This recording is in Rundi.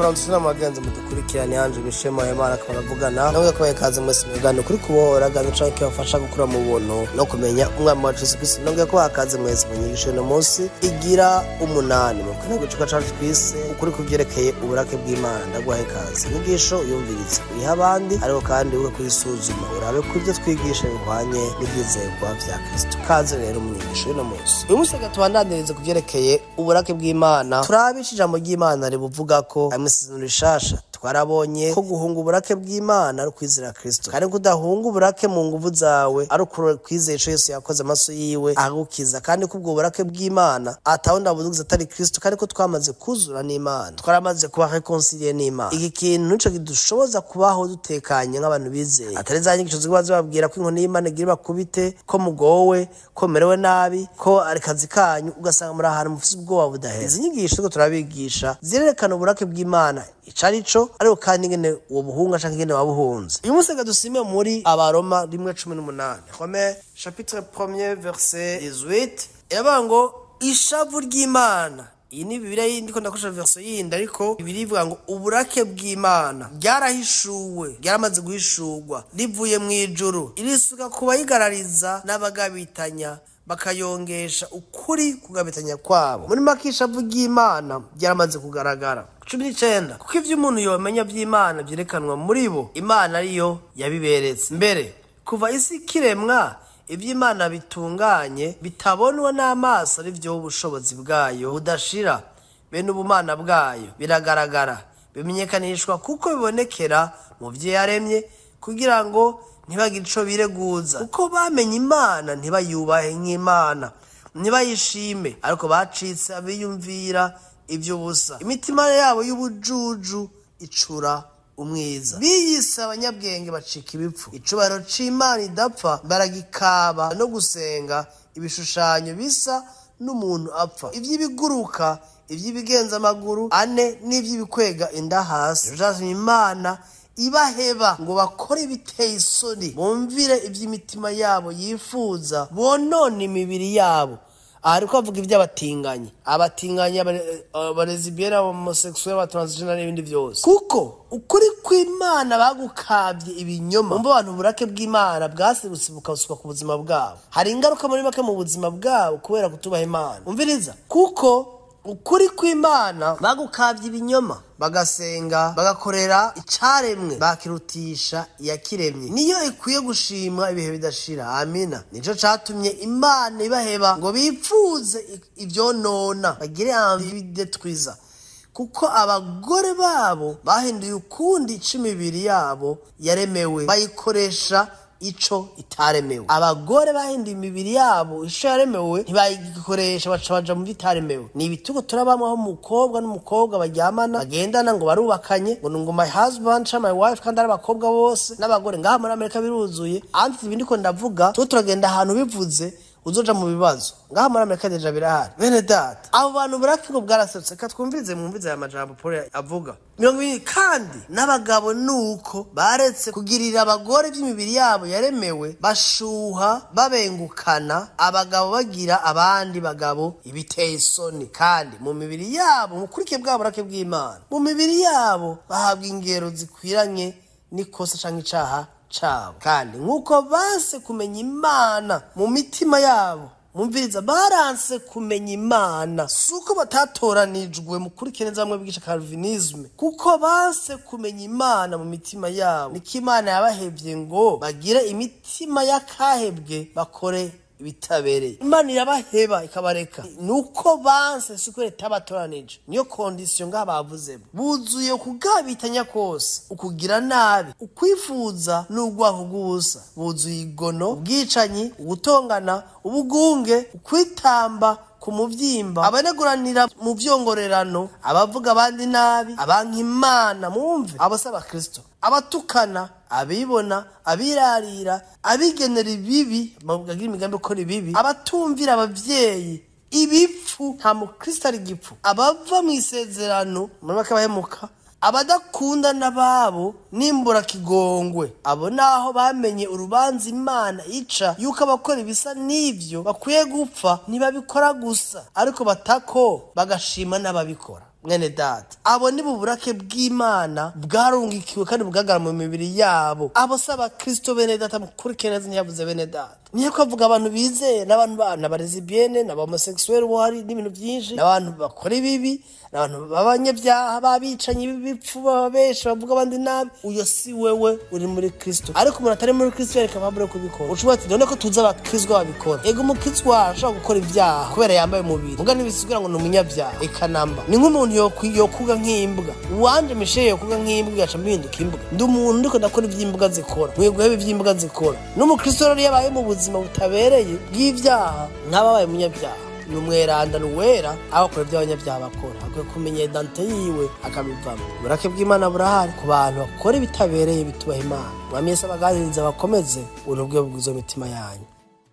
baranze n'amagenzi mudukurikirane hanje bishema y'Imana akabavugana nawe yakoye kaze mwese mwigano kuri kubohora gano canke bafasha gukura mu buntu no kumenya umwami wacu Yesu Kristo nongeye ko akaze mwese munyigisho no munsi igira 8 mu kana gucuka cacu twise ukuri kuvyerekeye uburake bw'Imana ndagwahe kaze inyigisho yumviritse uriha abandi ariko kandi uko kwisuzuma urabe kuvyo twigisha bivanye n'ibizerwa vya Kristo kaze rero munyigisho no munsi uyu munsi gatubandandirize kuvyerekeye uburake bw'Imana turabishije ijambo ry'Imana ribuvuga ko mw'isezerano Rishasha twarabonye ko guhunga uburake bw'Imana ari kwizera Kristo kandi kudahunga uburake mu nguvu zawe ari kwizera ico Yesu yakoze amaso yiwe agukiza kandi kubwo uburake bw'Imana atawundi abudugiza atari Kristo kandi ko twamaze kuzura n'Imana twaramaze kuba reconcilier n'Imana iki kintu nico kidushoboza kubaho dutekanye nk'abantu bizeye atari za nyigisho zibazo babwira ko inkoni y'Imana igira bakubite ko mugowe ko merewe nabi ko ari kazi kanyu ugasanga muri ahantu mufise ubwoba budahera izi nyigisho ko turabigisha zirerekana uburake bw'Imana icarico ariko kandi ngene uwo buhunga canke ngene wabuhunze uyu munsi dusime muri abaroma 1:18 Rome chapitre 1er verset 18 yabango ishavu ry'Imana iyi ni Bibiliya yindi ndakosha verset yindi ariko Bibiliya ivuga ngo uburake bw'Imana byarahishuwe byaramaze guhishurwa rivuye mu ijuru irisuka kubayigarariza n'abagabitanya bakayongesha ukuri kugabitanya kwabo muri makisha ry'Imana byaramaze kugaragara 19 kuko ivyo umuntu yomenya by'Imana byerekanwa muri bo Imana ariyo yabiberetse mbere kuva isi kiremwa ivy'Imana bitunganye bitabonwa n'amaso ari byo ubushobozi bwayo budashira bene ubumana bwayo biragaragara bimenyekanishwa kuko bibonekera mu vyo yaremye kugira ngo ntibagire ico bireguza uko bamenye Imana ntibayubahe nk'Imana ntibayishime ariko bacitse abiyumvira ivyo busa imitima yabo y'ubujuju icura umwiza biyise abanyabwenge bacika ibipfu icubaro c'Imana idapfa baragikaba no gusenga ibishushanyo bisa n'umuntu apfa ivy'ibiguruka ivy'ibigenza amaguru ane n'ivy'ibikwega inda hasi byatumye Imana ibaheba ngo bakore biteye isoni bumvire ivy'imitima yabo yifuza bonone imibiri yabo ariko avuga ivy'abatinganye abatinganye abarezibiyera homosexuel abatransgender n'ibindi byose kuko ukuri kw'Imana bagukavye ibinyoma umva abantu burake bw'Imana bwasirutse bukasuka ku buzima bwabo hari ingaruka muri make mu buzima bwabo kubera kutubaha Imana umviriza kuko ukuri kw'Imana bagukavye ibinyoma bagasenga bagakorera icaremwe bakirutisha yakiremye niyo ikwiye gushimwa ibihe bidashira amina nico catumye Imana ibaheba ngo bipfuze ivyonona bagire envie twiza kuko abagore babo bahinduye ukundi icimibiri yabo yaremewe bayikoresha ico itaremewe abagore bahinduye imibiri yabo ico yaremewe ntibayikoresha baca mu bitaremewe ni ibitugo turabamwaho umukobwa n'umukobwa baryamana bagendana ngo barubakanye ngo my husband cha my wife kandi ari abakobwa bose n'abagore ngaha muri Amerika biruzuye anti ibindi ko ndavuga turagenda ahantu bivuze uzoja mu bibazo ngaha muri Amerika deja birahari bene data abo bantu burake ngo bwaraserutse katwumvize mwumvize aya majambo Paul avuga 20 kandi n'abagabo nuko baretse kugirira abagore by'imibiri yabo yaremewe bashuha babengukana abagabo bagira abandi bagabo ibiteye isoni kandi mu mibiri yabo mukurike bwa burake bw'Imana mu mibiri yabo bahabwa ingero zikwiranye nikosa canke icaha cabo kandi nkuko banse kumenya Imana mu mitima yabo mumviriza baranse kumenya Imana suko batatoranijwe mu kurikeneza bamwe bigisha Calvinisme kuko banse kumenya Imana mu mitima yabo niko Imana yabahevye ngo bagire imitima yakahebwe bakore ibitabereye Imana irabaheba ikabareka nuko banse suko tabatoranije niyo condition ngabavuze buzuye kugabitanya kose ukugira nabi ukwifuza n'ugwaho gusa buzuye igono ubwicanyi ubutongana ubugunge ukwitamba ku muvyimba abaneguranira mu vyongorerano abavuga abandi nabi abanka Imana mumve abasaba Kristo abatukana abibona abirarira abigenera ibibi bavugagira imigambi ko bibi abatumvira abavyeyi ibipfu nta mukristo ari gipfu abava mu isezerano muri bakabahemuka abadakunda nababo nimbura kigongwe abo naho bamenye urubanza Imana ica yuko abakora ibisa nivyo bakwiye gupfa ntibabikora gusa ariko batako bagashima n'ababikora mwene data, abo ni buburake bw'Imana bwarungikiwe kandi bugaragara mu mibiri yabo. Abo si abakristo bene data, mukurikire neza ntiyavuze bene data. Niyo kuvuga abantu bizeye n'abantu bana barezibiyene n'abahomosexuel wari n'ibintu byinshi, n'abantu bakora ibibi, n'abantu babanyabyaha babicanyi b'ibipfu babesha bavuga abandi nabi. Uyo si wewe uri muri Kristo. Ariko umuntu atari muri Kristo yereka babure kubikora. Ushobora ati none ko tuza abakristo babikora. Ego umukristo ashobora gukora ibyaha kubera yambaye umubiri. Muga nibisigira ngo n'umunyabyaha ikanamba. Ni nk'umuntu yokuga nk'imbwa. Uwanje mishe yokuga nk'imbwa gaca mpinduka imbwa. Ndi umuntu ndiko ndakora iby'imbwa zikora. Mwiguhebe iby'imbwa zikora. N'umukristo rero yabaye mu buzima butabereye bw'ivyaha n'ababaye umunyabyaha n'umweranda n'uwera abakora iby'abanyabyaha bakora. Akwiye kumenya identite yiwe akabivamo. Uburake bw'Imana burahari ku bantu bakora ibitabereye bitubaha Imana. Mwami Yesu abaganiriza bakomeze ubuntu bwe bwuzuye imitima yanyu.